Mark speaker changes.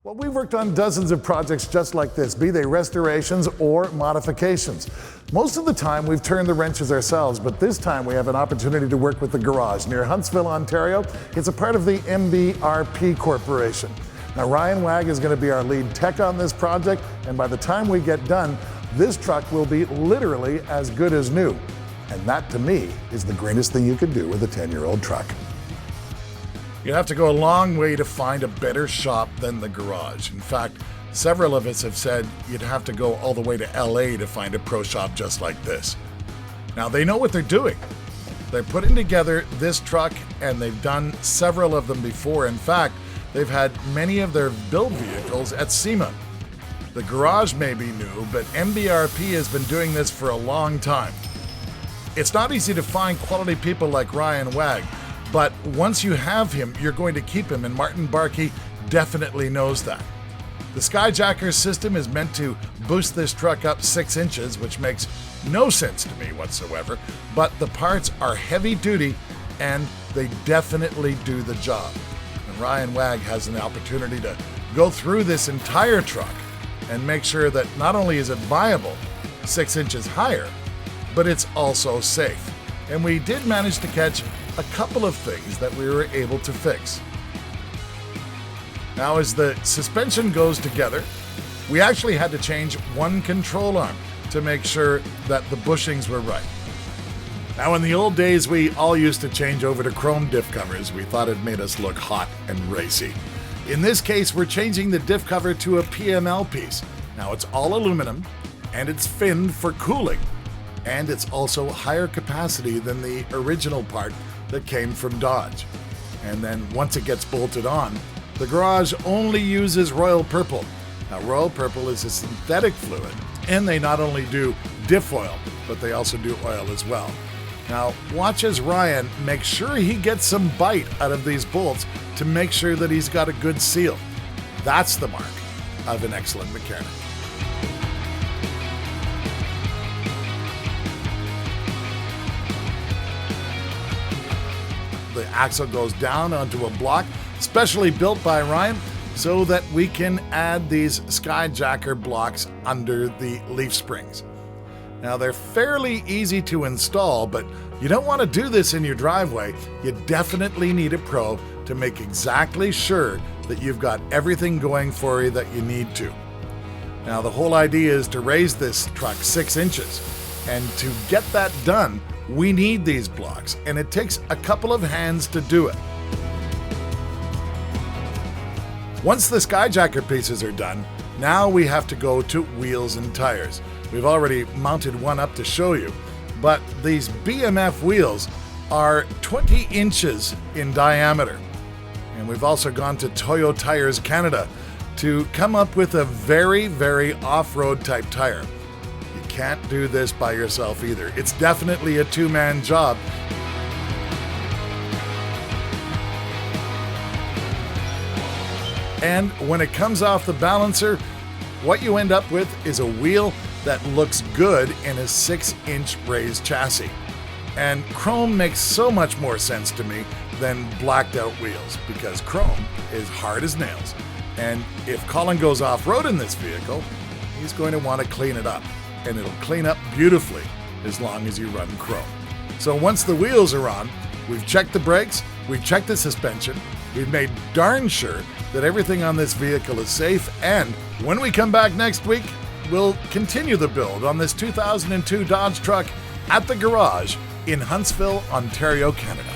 Speaker 1: Well, we've worked on dozens of projects just like this, be they restorations or modifications. Most of the time, we've turned the wrenches ourselves, but this time we have an opportunity to work with the Garage near Huntsville, Ontario. It's a part of the MBRP Corporation. Now, Ryan Wag is going to be our lead tech on this project, and by the time we get done, this truck will be literally as good as new. And that, to me, is the greatest thing you could do with a 10-year-old truck. You have to go a long way to find a better shop than the Garage. In fact, several of us have said you'd have to go all the way to LA to find a pro shop just like this. Now, they know what they're doing. They're putting together this truck, and they've done several of them before. In fact, they've had many of their build vehicles at SEMA. The Garage may be new, but MBRP has been doing this for a long time. It's not easy to find quality people like Ryan Wag, but once you have him, you're going to keep him, and Martin Barkey definitely knows that. The Skyjacker system is meant to boost this truck up 6 inches, which makes no sense to me whatsoever, but the parts are heavy duty and they definitely do the job. And Ryan Wag has an opportunity to go through this entire truck and make sure that not only is it viable 6 inches higher, but it's also safe. And we did manage to catch a couple of things that we were able to fix. Now, as the suspension goes together, we actually had to change one control arm to make sure that the bushings were right. Now, in the old days, we all used to change over to chrome diff covers. We thought it made us look hot and racy. In this case, we're changing the diff cover to a PML piece. Now, it's all aluminum, and it's finned for cooling. And it's also higher capacity than the original part that came from Dodge. And then once it gets bolted on, the Garage only uses Royal Purple. Now, Royal Purple is a synthetic fluid, and they not only do diff oil, but they also do oil as well. Now, watch as Ryan makes sure he gets some bite out of these bolts to make sure that he's got a good seal. That's the mark of an excellent mechanic. The axle goes down onto a block specially built by Ryan so that we can add these Skyjacker blocks under the leaf springs. Now, they're fairly easy to install, but you don't want to do this in your driveway. You definitely need a pro to make exactly sure that you've got everything going for you that you need to. Now, the whole idea is to raise this truck 6 inches, and to get that done, we need these blocks, and it takes a couple of hands to do it. Once the Skyjacker pieces are done, now we have to go to wheels and tires. We've already mounted one up to show you, but these BMF wheels are 20 inches in diameter. And we've also gone to Toyo Tires Canada to come up with a very, very off-road type tire. Can't do this by yourself either. It's definitely a two-man job. And when it comes off the balancer, what you end up with is a wheel that looks good in a 6-inch raised chassis. And chrome makes so much more sense to me than blacked out wheels, because chrome is hard as nails. And if Colin goes off-road in this vehicle, he's going to want to clean it up. And it'll clean up beautifully as long as you run chrome. So once the wheels are on, we've checked the brakes, we've checked the suspension, we've made darn sure that everything on this vehicle is safe, and when we come back next week, we'll continue the build on this 2002 Dodge truck at the Garage in Huntsville, Ontario, Canada.